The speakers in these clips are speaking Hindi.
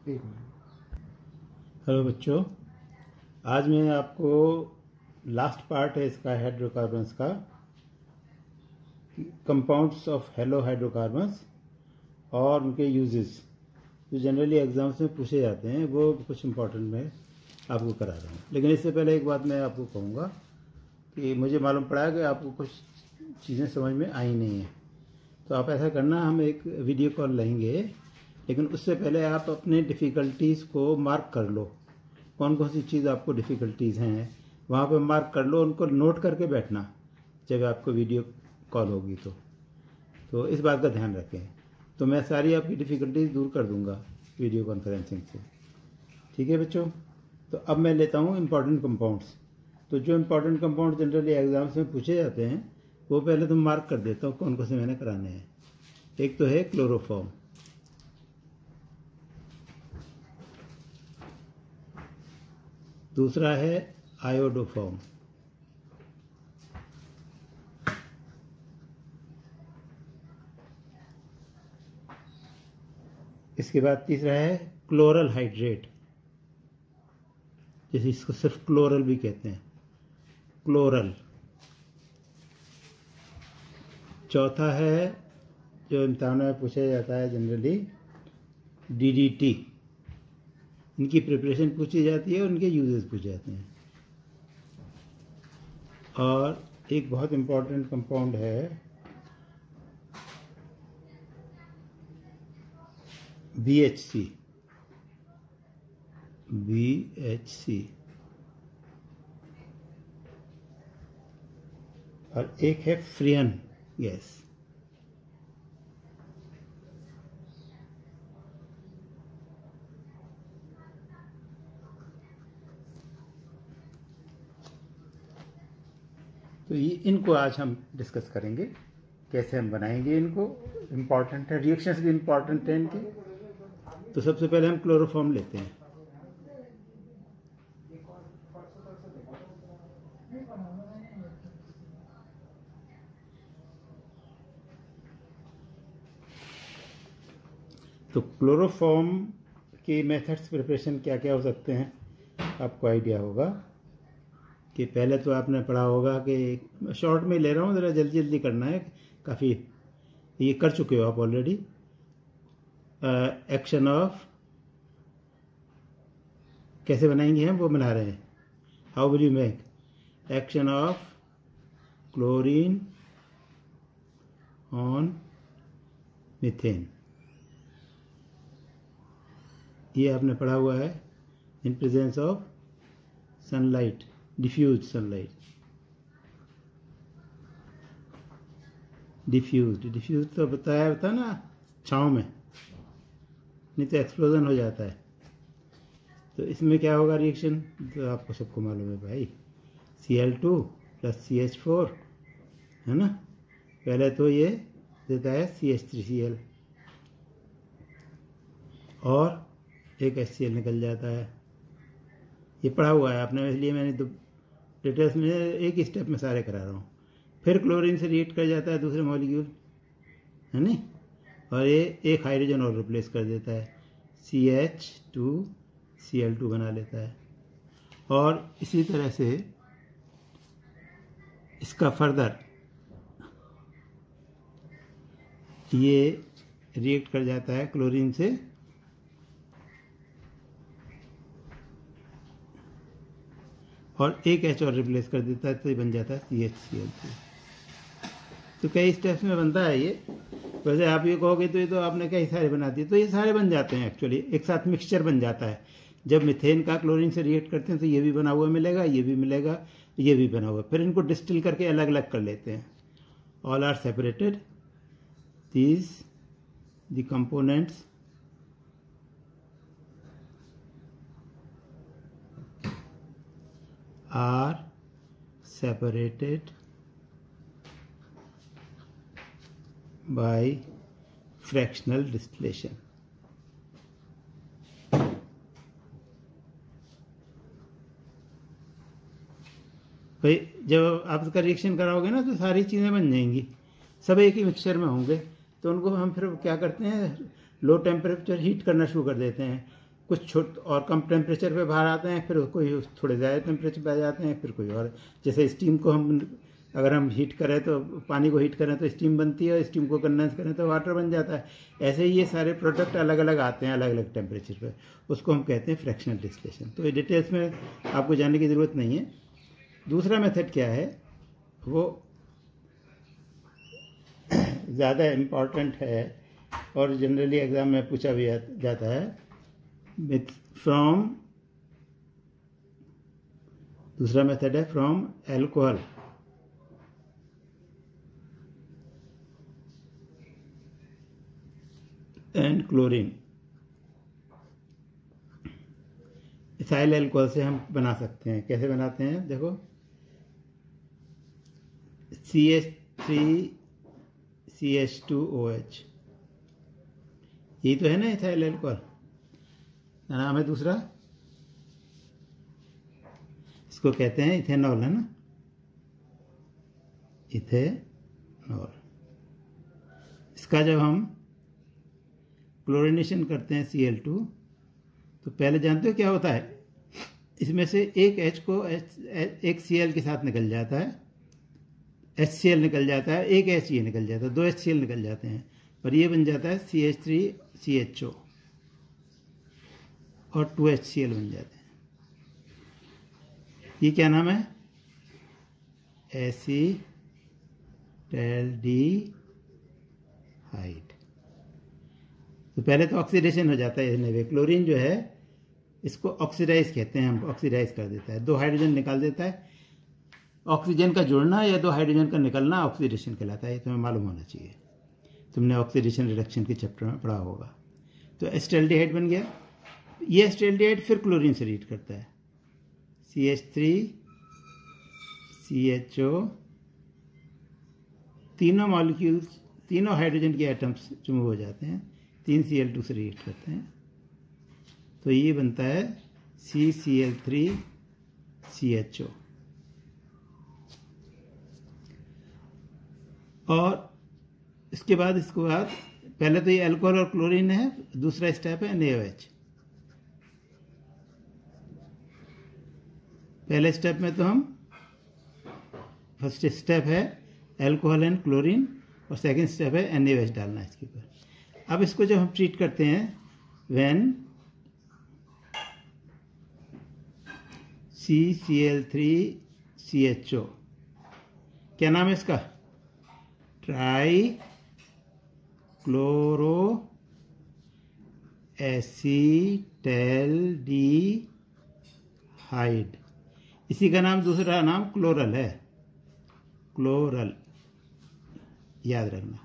हेलो बच्चों, आज मैं आपको लास्ट पार्ट है इसका हाइड्रोकार्बन्स का, कंपाउंड्स ऑफ हेलो हाइड्रोकार्बन्स और उनके यूजेस जो जनरली एग्जाम्स में पूछे जाते हैं वो कुछ इम्पोर्टेंट मैं आपको करा रहा हूँ। लेकिन इससे पहले एक बात मैं आपको कहूँगा कि मुझे मालूम पड़ा है कि आपको कुछ चीज़ें समझ में आई नहीं है, तो आप ऐसा करना, हम एक वीडियो कॉल लेंगे, लेकिन उससे पहले आप अपने डिफ़िकल्टीज़ को मार्क कर लो। कौन कौन सी चीज़ आपको डिफ़िकल्टीज़ हैं वहाँ पे मार्क कर लो, उनको नोट करके बैठना जब आपको वीडियो कॉल होगी तो इस बात का ध्यान रखें। तो मैं सारी आपकी डिफ़िकल्टीज़ दूर कर दूंगा वीडियो कॉन्फ्रेंसिंग से। ठीक है बच्चों, तो अब मैं लेता हूँ इम्पॉर्टेंट कंपाउंड्स। तो जो इम्पॉर्टेंट कंपाउंड जनरली एग्जाम्स में पूछे जाते हैं वो पहले तो मार्क कर देता हूँ कौन कौन से मैंने कराने हैं। एक तो है क्लोरोफॉर्म, दूसरा है आयोडोफॉर्म, इसके बाद तीसरा है क्लोरल हाइड्रेट, जैसे इसको सिर्फ क्लोरल भी कहते हैं, क्लोरल। चौथा है जो इम्तिहान में पूछा जाता है जनरली, DDT। इनकी प्रिपरेशन पूछी जाती है और इनके यूजेस पूछे जाते हैं। और एक बहुत इम्पोर्टेंट कंपाउंड है BHC। और एक है फ्रियन गैस। तो ये इनको आज हम डिस्कस करेंगे, कैसे हम बनाएंगे इनको। इम्पॉर्टेंट है, रिएक्शंस भी इम्पॉर्टेंट है इनके। तो सबसे पहले हम क्लोरोफॉर्म लेते हैं। तो क्लोरोफॉर्म के मेथड्स प्रिपरेशन क्या क्या हो सकते हैं आपको आइडिया होगा कि पहले तो आपने पढ़ा होगा कि, शॉर्ट में ले रहा हूँ, ज़रा जल्दी जल्दी करना है, काफ़ी ये कर चुके हो आप ऑलरेडी। एक्शन ऑफ कैसे बनाएंगे हम वो बना रहे हैं। How will you make action of chlorine on methane, ये आपने पढ़ा हुआ है। In presence of sunlight, diffuse sunlight, diffuse तो बताया ना, छाँव में, नहीं तो एक्सप्लोजन हो जाता है। तो इसमें क्या होगा रिएक्शन, तो आपको सबको मालूम है भाई, Cl2 + CH4 है ना। पहले तो ये देता है CH3Cl और एक HCl निकल जाता है। ये पढ़ा हुआ है आपने, इसलिए मैंने डिटेल्स में एक ही स्टेप में सारे करा रहा हूँ। फिर क्लोरीन से रिएक्ट कर जाता है दूसरे मॉलिक्यूल, है नहीं, और ये एक हाइड्रोजन और रिप्लेस कर देता है, CH2Cl2 बना लेता है। और इसी तरह से इसका फर्दर ये रिएक्ट कर जाता है क्लोरीन से और एक H और रिप्लेस कर देता है, तो ये बन जाता है CHCl2। तो कई स्टेप्स में बनता है ये। वैसे आप ये कहोगे तो ये तो आपने कई सारे बना दिए, तो ये सारे बन जाते हैं एक्चुअली, एक साथ मिक्सचर बन जाता है। जब मीथेन का क्लोरीन से रिएक्ट करते हैं तो ये भी बना हुआ मिलेगा, ये भी मिलेगा, ये भी बना हुआ। फिर इनको डिस्टिल करके अलग अलग कर लेते हैं। All are separated, these the components are separated by fractional distillation। भाई जब आप इसका रिएक्शन कराओगे ना तो सारी चीज़ें बन जाएंगी, सब एक ही मिक्सचर में होंगे। तो उनको हम फिर क्या करते हैं, लो टेम्परेचर हीट करना शुरू कर देते हैं। कुछ छोट और कम टेम्परेचर पे बाहर आते हैं, फिर कोई थोड़े ज़्यादा टेम्परेचर पे आ जाते हैं, फिर कोई और। जैसे स्टीम को अगर हम हीट करें तो पानी को हीट करें तो स्टीम बनती है, और स्टीम को कंडेंस करें तो वाटर बन जाता है। ऐसे ही ये सारे प्रोडक्ट अलग अलग आते हैं अलग अलग टेम्परेचर पे, उसको हम कहते हैं फ्रैक्शनल डिस्टिलेशन। तो ये डिटेल्स में आपको जानने की ज़रूरत नहीं है। दूसरा मेथड क्या है, वो ज़्यादा इम्पॉर्टेंट है और जनरली एग्ज़ाम में पूछा भी जाता है। फ्रॉम दूसरा मेथड है from alcohol and chlorine. Ethyl alcohol से हम बना सकते हैं। कैसे बनाते हैं, देखो CH3CH2OH, यही तो है ना इथाइल एल्कोहल, नाम है दूसरा, इसको कहते हैं इथेनॉल, है ना, इथेनॉल। इसका जब हम क्लोरीनेशन करते हैं Cl2, तो पहले जानते हो क्या होता है, इसमें से एक H को एक Cl के साथ निकल जाता है, HCl निकल जाता है, एक H ये निकल जाता है, 2 HCl निकल जाते हैं, और ये बन जाता है CH3CHO और 2 HCl बन जाते हैं। ये क्या नाम है, एसीटैल्डिहाइड। तो पहले तो ऑक्सीडेशन हो जाता है इसमें, क्लोरीन जो है इसको ऑक्सीडाइज कहते हैं, हम ऑक्सीडाइज कर देता है, 2 हाइड्रोजन निकाल देता है। ऑक्सीजन का जुड़ना या 2 हाइड्रोजन का निकलना ऑक्सीडेशन कहलाता है, ये तुम्हें मालूम होना चाहिए, तुमने ऑक्सीडेशन रिडक्शन के चैप्टर में पढ़ा होगा। तो एसिटाल्डिहाइड बन गया। ये एसिटाल्डिहाइड फिर क्लोरीन से रिएक्ट करता है, CH3CHO, तीनों मॉलिक्यूल्स, तीनों हाइड्रोजन के एटम्स रिमूव हो जाते हैं, 3 Cl2 से रिएक्ट करते हैं, तो ये बनता है CCl3CHO। और इसके बाद पहले तो ये अल्कोहल और क्लोरीन है, दूसरा स्टेप है NaOH। पहले स्टेप में तो हम, फर्स्ट स्टेप है अल्कोहल एंड क्लोरीन, और सेकंड स्टेप है NaOH डालना इसके ऊपर। अब इसको जब हम ट्रीट करते हैं, व्हेन CCl3CHO, क्या नाम है इसका, ट्राई क्लोरो एसिटैल्डिहाइड। इसी का नाम, दूसरा नाम क्लोरल है, क्लोरल, याद रखना।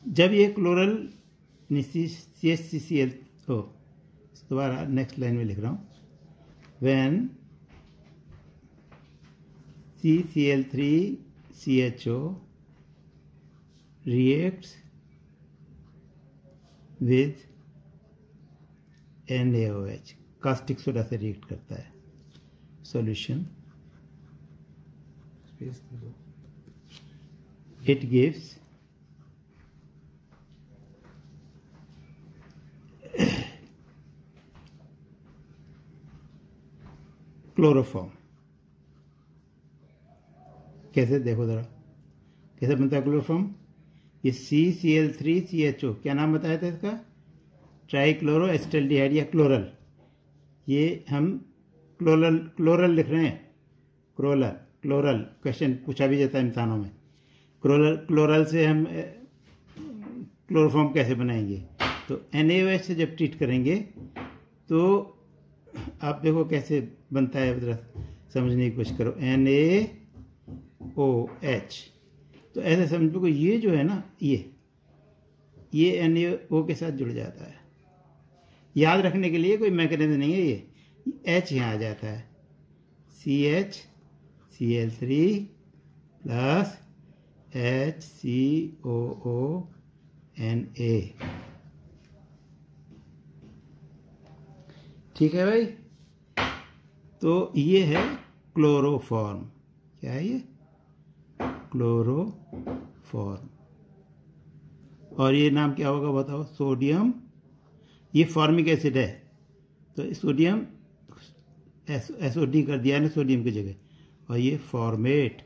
जब ये क्लोरल CHCl हो, दोबारा नेक्स्ट लाइन में लिख रहा हूँ, when CCl3CHO reacts with NaOH, caustic soda से रिएक्ट करता है, सॉल्यूशन, it gives क्लोरोफॉर्म। कैसे, देखो जरा कैसे बनता है क्लोरोफॉर्म। ये CCl3CHO, क्या नाम बताया था इसका, ट्राईक्लोरो एसिटैल्डिहाइड या क्लोरल। ये हम क्लोरल लिख रहे हैं, क्लोरल क्वेश्चन पूछा भी जाता है इम्तिहानों में। क्लोरल से हम क्लोरोफॉर्म कैसे बनाएंगे, तो NaOH से जब ट्रीट करेंगे तो आप देखो कैसे बनता है, जरा समझने की कोशिश करो। NaOH, तो ऐसे समझो कि ये जो है ना, ये NaO के साथ जुड़ जाता है। याद रखने के लिए कोई मैकेनिज्म नहीं है, ये H यहाँ आ जाता है, CHCl3 प्लस HCOONA। ठीक है भाई, तो ये है क्लोरोफॉर्म। क्या है ये, क्लोरोफॉर्म। और ये नाम क्या होगा बताओ, सोडियम ये फॉर्मिक एसिड है, तो सोडियम SO3 कर दिया है ना सोडियम की जगह, और ये फॉर्मेट